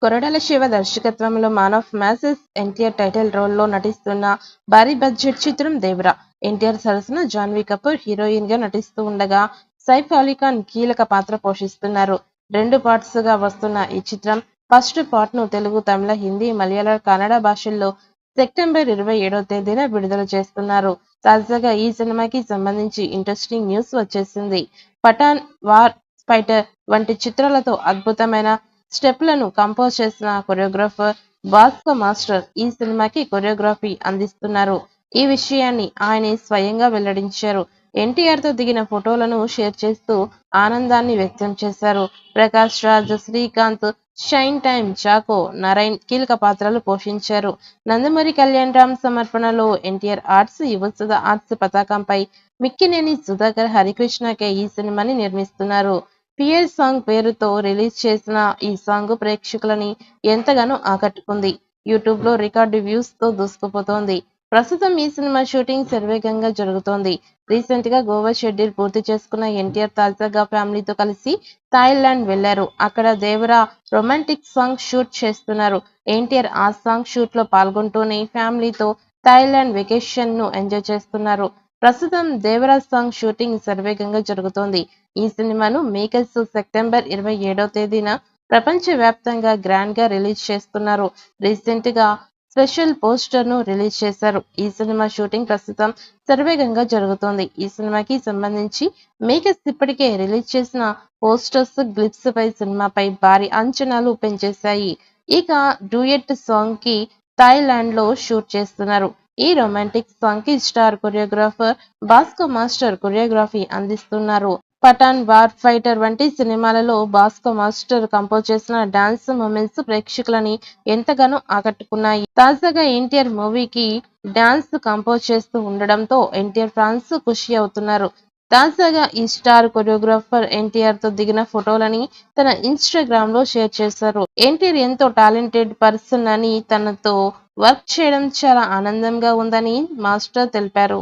కొరటాల శివ దర్శకత్వంలో 'man of masses' NTR title రోల్లో నటిస్తున్న భారీ బడ్జెట్ చిత్రం 'దేవర'. ఎన్టీఆర్ సరసన జాన్వీ కపూర్ హీరోయిన్ గా నటిస్తూ ఉండగా, సైఫ్ అలీ ఖాన్ కీలక పాత్ర పోషిస్తున్నారు. 2 పార్ట్స్ గా వస్తున్న ఈ చిత్రం ఫస్ట్ పార్ట్ ను తెలుగు, తమిళ, హిందీ, మలయాళ, కన్నడ భాషల్లో సెప్టెంబర్ 27వ తేదీన విడుదల చేస్తున్నారు. తాజాగా ఈ సినిమాకి సంబంధించి ఇంట్రెస్టింగ్ న్యూస్ వచ్చేసింది. పఠాన్, వార్ ఫైటర్ వంటి చిత్రాలతో అద్భుతమైన స్టెప్లను కంపోజ్ చేసిన కొరియోగ్రాఫర్ భాస్కర్ మాస్టర్ ఈ సినిమాకి కొరియోగ్రఫీ అందిస్తున్నారు. ఈ విషయాన్ని ఆయనే స్వయంగా వెల్లడించారు. ఎన్టీఆర్ తో దిగిన ఫోటోలను షేర్ చేస్తూ ఆనందాన్ని వ్యక్తం చేశారు. ప్రకాష్ రాజ్, శ్రీకాంత్, షైన్ టైమ్, చాకో, నరైన్ కీలక పాత్రలు పోషించారు. నందమూరి కళ్యాణ్ రామ్ సమర్పణలో ఎన్టీఆర్ ఆర్ట్స్, యువసుధ ఆర్ట్స్ పతాకంపై మిక్కినేని సుధాకర్, హరికృష్ణ ఈ సినిమాని నిర్మిస్తున్నారు. పియర్ సాంగ్ పేరుతో రిలీజ్ చేసిన ఈ సాంగ్ ప్రేక్షకులని ఎంతగానో ఆకట్టుకుంది. యూట్యూబ్ లో రికార్డు వ్యూస్ తో దూసుకుపోతోంది. ప్రస్తుతం ఈ సినిమా షూటింగ్ శరవేగంగా జరుగుతోంది. రీసెంట్ గా గోవా షెడ్యూల్ పూర్తి చేసుకున్న ఎన్టీఆర్ తాజాగా ఫ్యామిలీతో కలిసి థాయిలాండ్ వెళ్లారు. అక్కడ దేవరా రొమాంటిక్ సాంగ్ షూట్ చేస్తున్నారు. ఎన్టీఆర్ ఆ సాంగ్ షూట్ లో పాల్గొంటూనే ఫ్యామిలీతో థాయిలాండ్ వెకేషన్ ను ఎంజాయ్ చేస్తున్నారు. ప్రస్తుతం దేవరా సాంగ్ షూటింగ్ శరవేగంగా జరుగుతోంది. ఈ సినిమాను మేకర్స్ సెప్టెంబర్ 27వ తేదీన ప్రపంచ వ్యాప్తంగా గ్రాండ్ గా రిలీజ్ చేస్తున్నారు. రీసెంట్ గా స్పెషల్ పోస్టర్ ను రిలీజ్ చేశారు. ఈ సినిమా షూటింగ్ ప్రస్తుతం శరవేగంగా జరుగుతోంది. ఈ సినిమాకి సంబంధించి మేకర్స్ ఇప్పటికే రిలీజ్ చేసిన పోస్టర్స్, గ్లిప్స్ పై సినిమాపై భారీ అంచనాలు పెంచేశాయి. ఇక డ్యూయెట్ సాంగ్ కి థాయిలాండ్ లో షూట్ చేస్తున్నారు. ఈ రొమాంటిక్ సాంగ్ కి star choreographer Bhaskar master choreography అందిస్తున్నారు. పఠాన్, వార్ ఫైటర్ వంటి సినిమాలలో భాస్కర్ మాస్టర్ కంపోజ్ చేసిన డాన్స్ మూమెంట్స్ ప్రేక్షకులని ఎంతగానో ఆకట్టుకున్నాయి. తాజాగా ఎన్టీఆర్ మూవీకి డాన్స్ కంపోజ్ చేస్తూ ఉండడంతో ఎన్టీఆర్ ఫ్యాన్స్ ఖుషి అవుతున్నారు. తాజాగా ఈ స్టార్ కొరియోగ్రాఫర్ ఎన్టీఆర్ తో దిగిన ఫోటోలని తన ఇన్స్టాగ్రామ్ లో షేర్ చేశారు. ఎన్టీఆర్ ఎంతో టాలెంటెడ్ పర్సన్ అని, తనతో వర్క్ చేయడం చాలా ఆనందంగా ఉందని మాస్టర్ తెలిపారు.